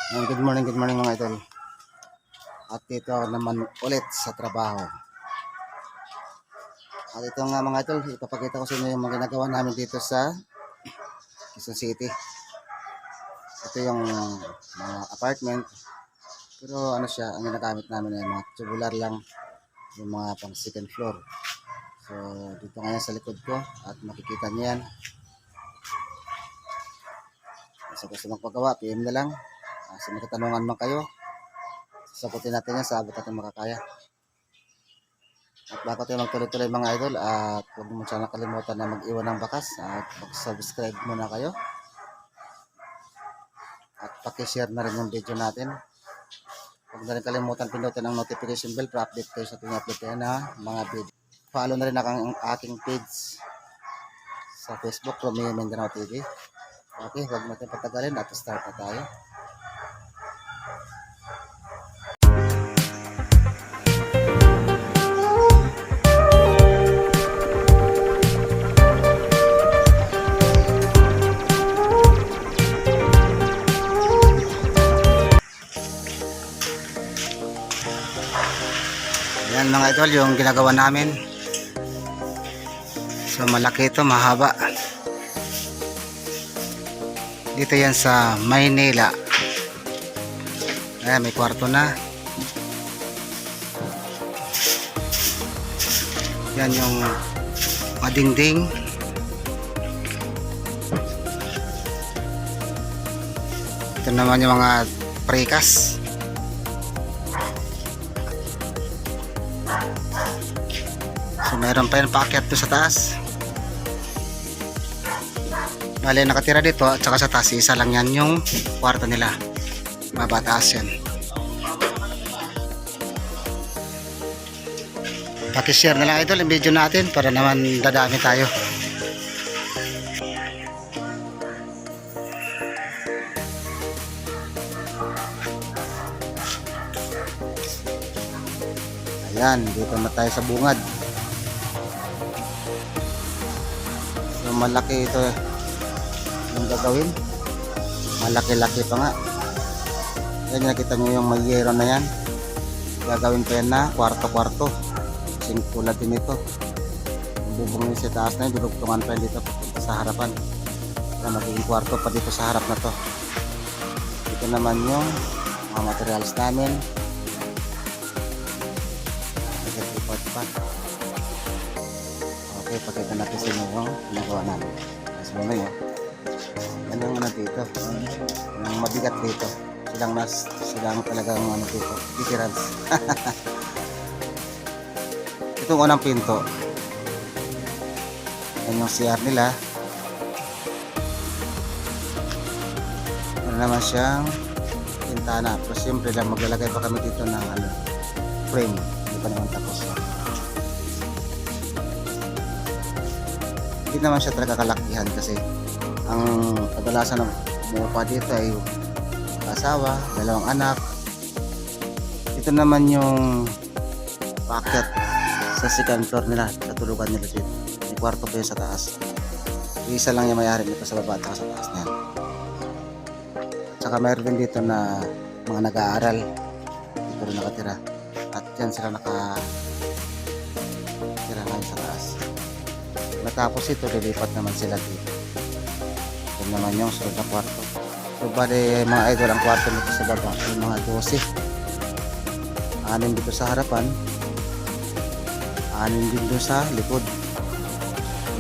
Good morning mga idol. At dito ako naman ulit sa trabaho. At ito nga mga idol, ipapakita ko sa inyo yung mga ginagawa namin dito sa Quezon City. Ito yung mga apartment. Pero ano siya, ang ginagamit namin ay mga tubular lang, yung mga pang second floor. So dito ngayon sa likod ko at makikita niyo yan. So gusto magpagawa, PM na lang. So may katanungan man kayo, sasagutin natin yan sa abot natin makakaya. At bago tayo magtuloy-tuloy mga idol, at huwag mo siya nakalimutan na mag-iwan ng bakas at mag-subscribe muna kayo. At pakishare na rin yung video natin. Huwag na rin kalimutan pindutin ang notification bell para update kayo sa update kayo na mga video. Follow na rin ang aking page sa Facebook, Romeo Mindanao TV. Okay, huwag natin patagalin at start na tayo. Yan mga idol, yung ginagawa namin. So malaki ito, mahaba. Dito yan sa Maynila. Ayan, may kwarto na. Yan yung madingding. Ito naman yung mga prekas. So mayroon pa yun paakyat doon sa taas. Bale nakatira dito at saka sa taas isa lang yan yung kwarto nila. Mabataas yan. Pakishare na lang idol yung video natin para naman dadami tayo. Ayan, dito na tayo sa bungad. So malaki ito yung gagawin. Malaki-laki pa nga. Yan, nakita nyo yung may yero na yan. Gagawin pa yan na kwarto-kwarto. Kasing tulad din ito. Yung bubong sa taas na yun, dinugtungan pa yun dito sa harapan. Yan, magiging kwarto pa dito sa harap na to. Ito naman yung mga materials namin. Pa. Okay, pakita natin sa inyo yung ginagawa namin. Kasi muna yun. Yan ang ano dito. Yung mabigat dito. Silang talagang ano dito. Difference. Itong unang pinto. Yan yung CR nila. Ano naman siyang pintana. Pero siyempre lang maglalagay pa kami dito ng ano, frame. Hindi pa naman tapos. Hindi naman siya talaga kalakihan kasi ang kadalasan ng umuupa dito ay asawa, dalawang anak. Ito naman yung paakyat sa second floor nila, katulugan nila dito. May kwarto pa yun sa taas. Isa lang yung mayari nito sa baba at sa taas na yan. At saka mayroon din dito na mga nag-aaral dito rin nakatira. At yan sila nakatira ngayon sa taas. Matapos ito, lilipat naman sila dito. Ito naman yung sunod na kwarto. So bali mga idol, ang kwarto nito sa baba ay mga 12. 6 dito sa harapan, 6 din doon sa likod.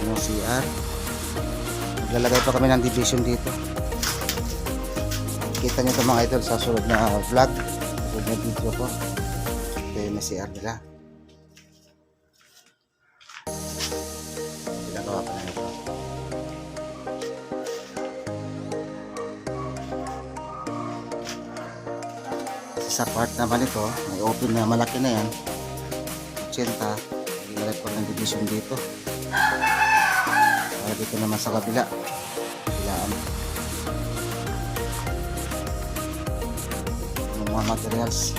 Yung CR. Maglalagay pa kami ng division dito. Kita nyo ito mga idol sa sunod na vlog, sunod na video ko. Ito yung CR nila. Ginagawa pa na ito. Sa part naman ito, may open na malaki na yan. 80. Ilagay ko ng division dito. Para dito naman sa kabila. Kabilaan. Yung mga materials.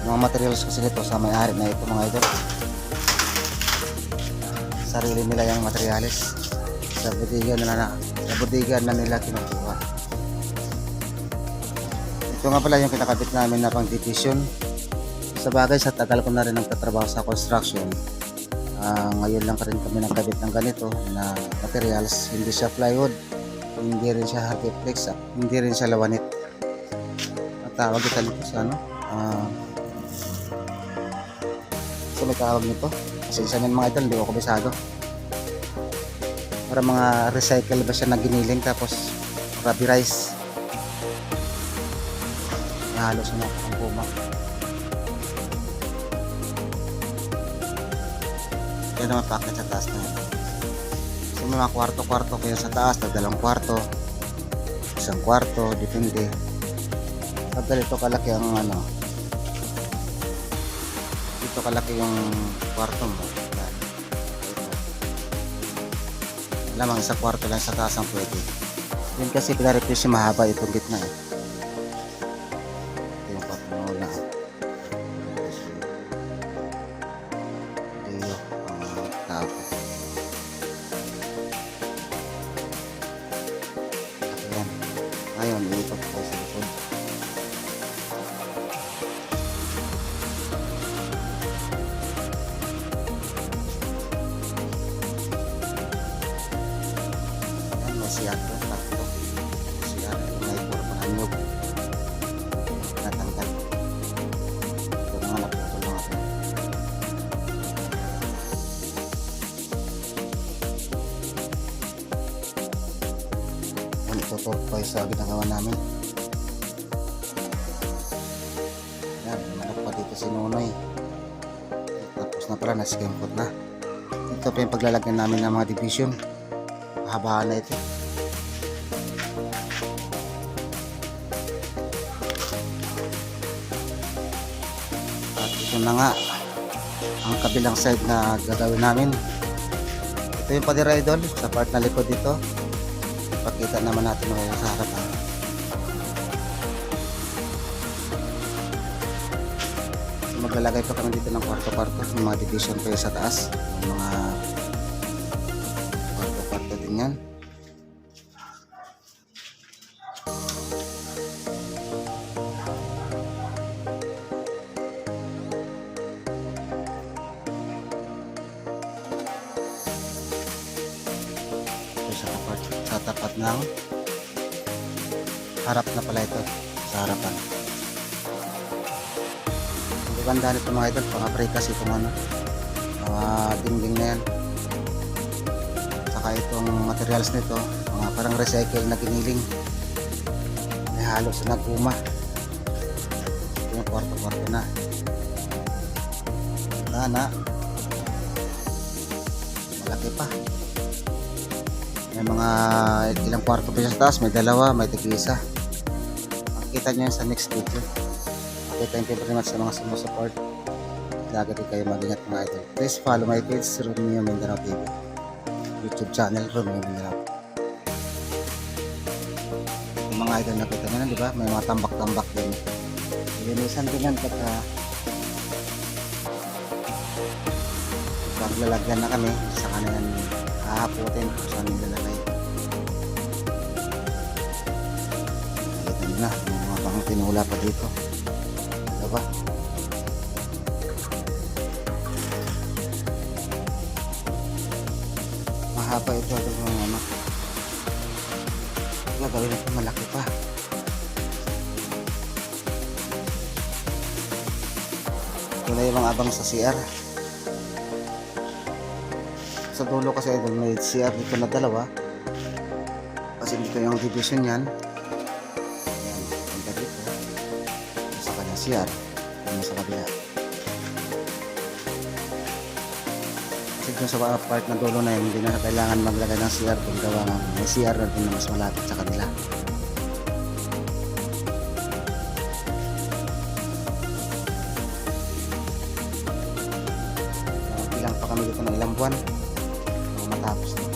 Yung mga materials kasi nito sa may-ari na ito mga idol. Sarili nila yung materials. Sa bodega na nila kinukuha. Ito nga pala yung kinakabit namin na pang division. Sa bagay, sa tagal ko na rin nagtatrabaho sa construction, ngayon lang rin kami nagkabit ng ganito na materials. Hindi siya plywood, hindi rin siya hardiplex, hindi rin siya lawanit. Ang tawag ito nito sa ano? So may tawag nito. Kasi isa ng mga ito, hindi ko kabisado. Para mga recycle ba siya na giniling tapos rubberized. Halos na ang puma. Yan naman packet sa taas na yan. So mga kwarto-kwarto kayo sa taas, dalawang kwarto, isang kwarto, depende. Pag ganito kalaki ang ano, dito kalaki yung kwarto mo. Lamang isang kwarto lang sa taas ang pwede. Yun kasi pinareplace yung mahaba itong gitna eh. Ito yung kwarto mo na. Ito ang tao. Ayan. Ngayon, iikot ko sa likod. Siyar ko, tatlo. Siyar, may forma ng nyug. Natanggal. Ito mga naputol lang ako. Ito turquoise sa ginagawa namin. Yan, manok pa dito si Nonoy. Tapos na pala, nasikempot na. Ito pa yung paglalagyan namin ng mga division. Habaan na ito. Ito na nga ang kabilang side na gagawin namin. Ito yung padira idol sa part na likod dito. Ipakita naman natin ngayon sa harapan. So, maglalagay pa kami dito ng kwarto-kwarto, yung mga division pa sa taas, yung mga kwarto-kwarto din yan. Sa tapat ng harap na pala ito sa harapan. Ang ganda nito mga idol, pang-apply kasi itong ano, mga dingding na yan. Saka itong materials nito, mga parang recycle na giniling. May halos na nagpuma. Ito yung kwarto-kwarto na. Na malaki pa. May mga ilang kwarto pa sa taas, may dalawa, may tig-isa. Makikita nyo yun sa next video. Okay, thank you very much sa mga sumusupport. Lagi din kayo mag-ingat mga idol. Please follow my page, Romeo Mindanao TV. YouTube channel, Romeo Mindanao. Yung mga idol nakita nyo na, di ba? May mga tambak-tambak din. Linisan din yan pagka lalagyan na kami, saka na yan hahaputin kung saan nilalagay. Nakita nyo na, may mga pang tinula pa dito. Ito ba? Mahaba ito at mga ano. Gagawin ito malaki pa. Ito na yung mga abang sa CR. Sa dulo kasi ito may CR dito na dalawa kasi dito yung division yan. Ayan, punta dito sa kanyang CR yung sa kabila kasi dun sa part na dulo na yun hindi na kailangan maglagay ng CR kung gawa nga may CR na din na mas malapit sa kanila. Bilang pa kami dito ng ilang buwan matapos na.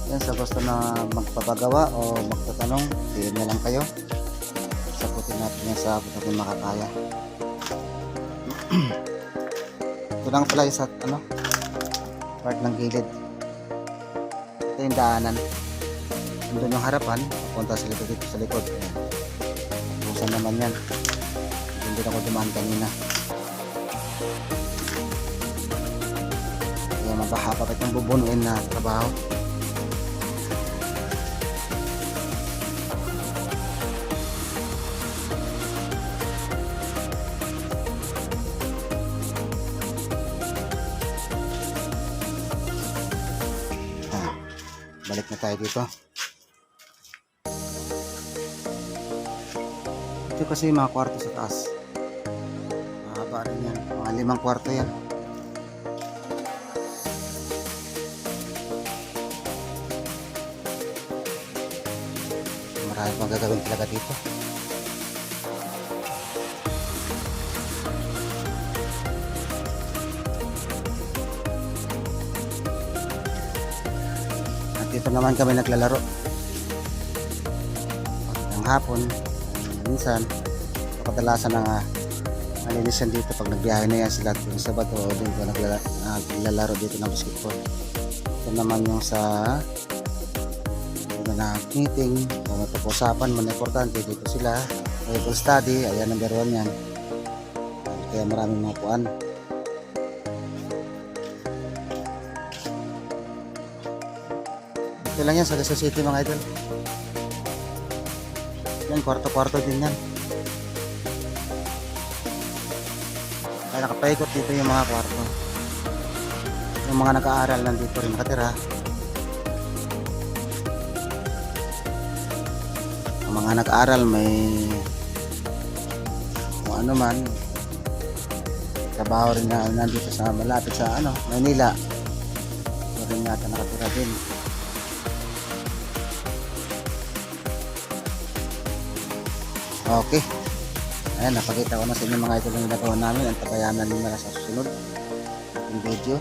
Yan, sa gusto na magpapagawa o magtatanong, PM na lang kayo. Sagutin natin yan sa abot natin makakaya. Ito lang pala isa ano, part ng gilid. Ito yung daanan. Nandun yung harapan, papunta sa likod dito sa likod. Ayan. Busan naman yan. Hindi ako dumaan kanina. Kaya mabaha pa itong bubunuin na trabaho. Balik na tayo dito. Ito kasi mga kwarto sa taas. Mahaba rin yan. Mga 5 kwarto yan. Marami pang gagawin talaga dito. Dito naman kami naglalaro ng hapon. Minsan kadalasan na malinis yan dito pag nagbiyahe na yan sila yung Sabado o dito naglalaro dito ng basketball. Ito naman yung sa na meeting o napag-usapan mo na importante dito sila. Bible study, ayan number 1 yan. Kaya maraming mga puan. Ito lang yan sa Quezon City mga idol. Yan, kwarto-kwarto din yan. Kaya nakapaikot dito yung mga kwarto. Yung mga nag-aaral nandito rin nakatira. Ang mga nag-aaral may kung ano man trabaho rin na nandito sa malapit sa Manila. Rin yata nakatira din. Okay. Ayan, napakita ko na sa inyo mga idol yung nagawa namin. Ang tabayanan nila sa susunod yung video.